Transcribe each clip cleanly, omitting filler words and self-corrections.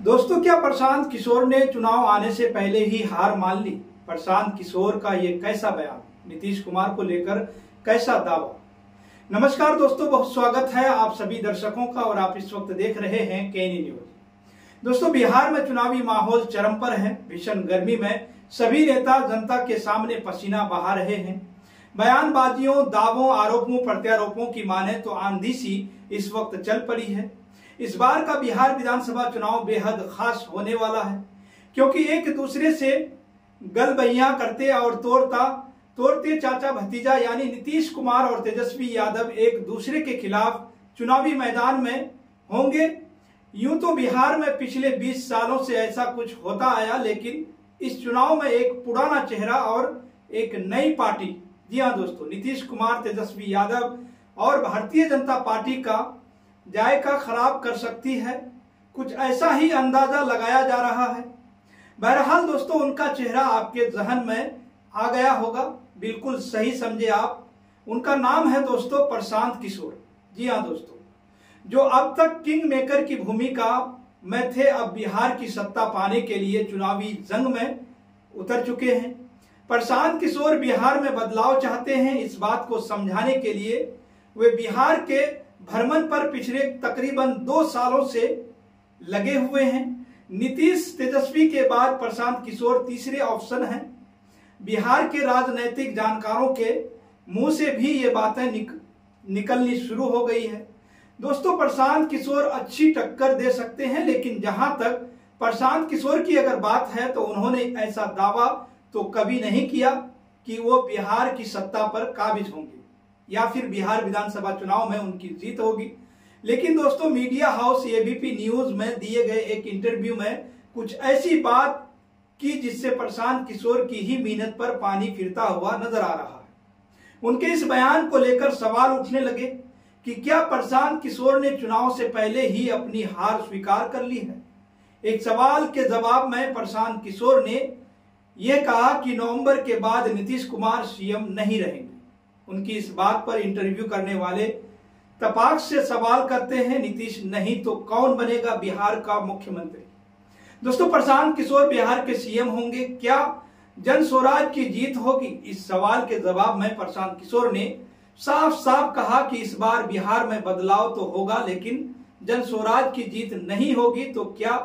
दोस्तों, क्या प्रशांत किशोर ने चुनाव आने से पहले ही हार मान ली? प्रशांत किशोर का ये कैसा बयान, नीतीश कुमार को लेकर कैसा दावा? नमस्कार दोस्तों, बहुत स्वागत है आप सभी दर्शकों का और आप इस वक्त देख रहे हैं केनी न्यूज। दोस्तों, बिहार में चुनावी माहौल चरम पर है। भीषण गर्मी में सभी नेता जनता के सामने पसीना बहा रहे हैं। बयानबाजियों, दावों, आरोपों, प्रत्यारोपों की माने तो आंधी सी इस वक्त चल पड़ी है। इस बार का बिहार विधानसभा चुनाव बेहद खास होने वाला है, क्योंकि एक दूसरे से गलबैयां करते और तोड़ते चाचा भतीजा यानी नीतीश कुमार और तेजस्वी यादव एक दूसरे के खिलाफ चुनावी मैदान में होंगे। यूं तो बिहार में पिछले 20 सालों से ऐसा कुछ होता आया, लेकिन इस चुनाव में एक पुराना चेहरा और एक नई पार्टी, जी हाँ दोस्तों, नीतीश कुमार, तेजस्वी यादव और भारतीय जनता पार्टी का जायका खराब कर सकती है। कुछ ऐसा ही अंदाजा लगाया जा रहा है। बहरहाल दोस्तों, उनका चेहरा आपके जहन में आ गया होगा। बिल्कुल सही समझे आप। उनका नाम है दोस्तों प्रशांत किशोर। जी हाँ दोस्तों, जो अब तक किंग मेकर की भूमिका में थे, अब बिहार की सत्ता पाने के लिए चुनावी जंग में उतर चुके हैं। प्रशांत किशोर बिहार में बदलाव चाहते हैं। इस बात को समझाने के लिए वे बिहार के भ्रमण पर पिछले तकरीबन 2 सालों से लगे हुए हैं। नीतीश तेजस्वी के बाद प्रशांत किशोर तीसरे ऑप्शन हैं। बिहार के राजनीतिक जानकारों के मुंह से भी ये बातें निकलनी शुरू हो गई है। दोस्तों, प्रशांत किशोर अच्छी टक्कर दे सकते हैं, लेकिन जहां तक प्रशांत किशोर की अगर बात है तो उन्होंने ऐसा दावा तो कभी नहीं किया कि वो बिहार की सत्ता पर काबिज होंगे या फिर बिहार विधानसभा चुनाव में उनकी जीत होगी। लेकिन दोस्तों, मीडिया हाउस एबीपी न्यूज में दिए गए एक इंटरव्यू में कुछ ऐसी बात की जिससे प्रशांत किशोर की ही मेहनत पर पानी फिरता हुआ नजर आ रहा है। उनके इस बयान को लेकर सवाल उठने लगे कि क्या प्रशांत किशोर ने चुनाव से पहले ही अपनी हार स्वीकार कर ली है। एक सवाल के जवाब में प्रशांत किशोर ने यह कहा कि नवंबर के बाद नीतीश कुमार सीएम नहीं रहेंगे। उनकी इस बात पर इंटरव्यू करने वाले तपाक से सवाल करते हैं, नीतीश नहीं तो कौन बनेगा बिहार का मुख्यमंत्री? दोस्तों, प्रशांत किशोर बिहार के सीएम होंगे? क्या जन स्वराज की जीत होगी? इस सवाल के जवाब में प्रशांत किशोर ने साफ साफ कहा कि इस बार बिहार में बदलाव तो होगा, लेकिन जन स्वराज की जीत नहीं होगी। तो क्या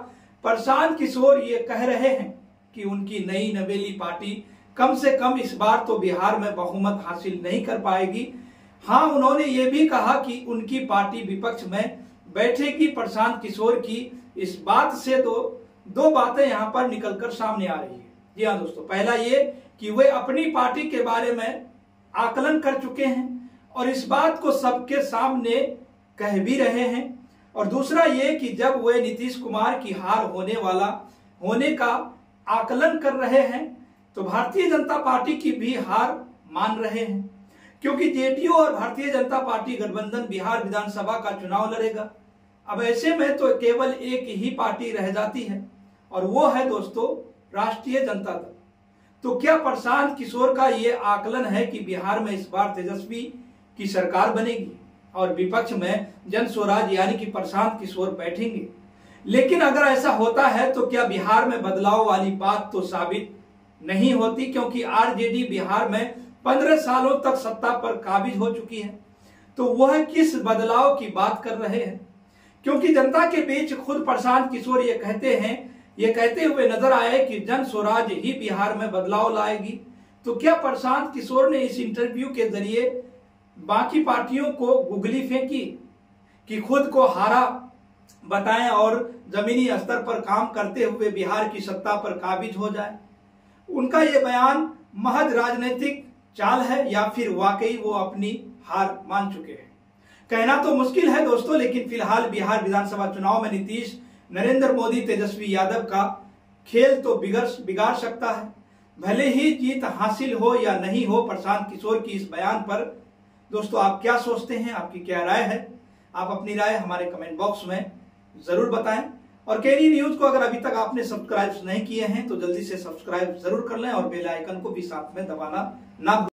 प्रशांत किशोर ये कह रहे हैं कि उनकी नई नवेली पार्टी कम से कम इस बार तो बिहार में बहुमत हासिल नहीं कर पाएगी? हाँ, उन्होंने ये भी कहा कि उनकी पार्टी विपक्ष में बैठेगी। प्रशांत किशोर की इस बात से दो बातें यहां पर निकलकर सामने आ रही है। जी हाँ दोस्तों, पहला ये कि वे अपनी पार्टी के बारे में आकलन कर चुके हैं और इस बात को सबके सामने कह भी रहे हैं, और दूसरा ये कि जब वे नीतीश कुमार की हार होने का आकलन कर रहे हैं तो भारतीय जनता पार्टी की भी हार मान रहे हैं, क्योंकि जेडीयू और भारतीय जनता पार्टी गठबंधन बिहार विधानसभा का चुनाव लड़ेगा। अब ऐसे में तो केवल एक ही पार्टी रह जाती है और वो है दोस्तों राष्ट्रीय जनता दल। तो क्या प्रशांत किशोर का ये आकलन है कि बिहार में इस बार तेजस्वी की सरकार बनेगी और विपक्ष में जन स्वराज यानी कि प्रशांत किशोर बैठेंगे? लेकिन अगर ऐसा होता है तो क्या बिहार में बदलाव वाली बात तो साबित नहीं होती, क्योंकि आरजेडी बिहार में 15 सालों तक सत्ता पर काबिज हो चुकी है। तो वह किस बदलाव की बात कर रहे हैं? क्योंकि जनता के बीच खुद प्रशांत किशोर ये कहते हुए नजर आए कि जन स्वराज ही बिहार में बदलाव लाएगी। तो क्या प्रशांत किशोर ने इस इंटरव्यू के जरिए बाकी पार्टियों को गुगली फेंकी कि खुद को हारा बताएं और जमीनी स्तर पर काम करते हुए बिहार की सत्ता पर काबिज हो जाए? उनका यह बयान महज राजनीतिक चाल है या फिर वाकई वो अपनी हार मान चुके हैं? कहना तो मुश्किल है दोस्तों, लेकिन फिलहाल बिहार विधानसभा चुनाव में नीतीश, नरेंद्र मोदी, तेजस्वी यादव का खेल तो बिगाड़ सकता है। भले ही जीत हासिल हो या नहीं हो प्रशांत किशोर की इस बयान पर दोस्तों आप क्या सोचते हैं? आपकी क्या राय है? आप अपनी राय हमारे कमेंट बॉक्स में जरूर बताएं। और केनी न्यूज को अगर अभी तक आपने सब्सक्राइब नहीं किए हैं तो जल्दी से सब्सक्राइब जरूर कर लें और बेल आइकन को भी साथ में दबाना ना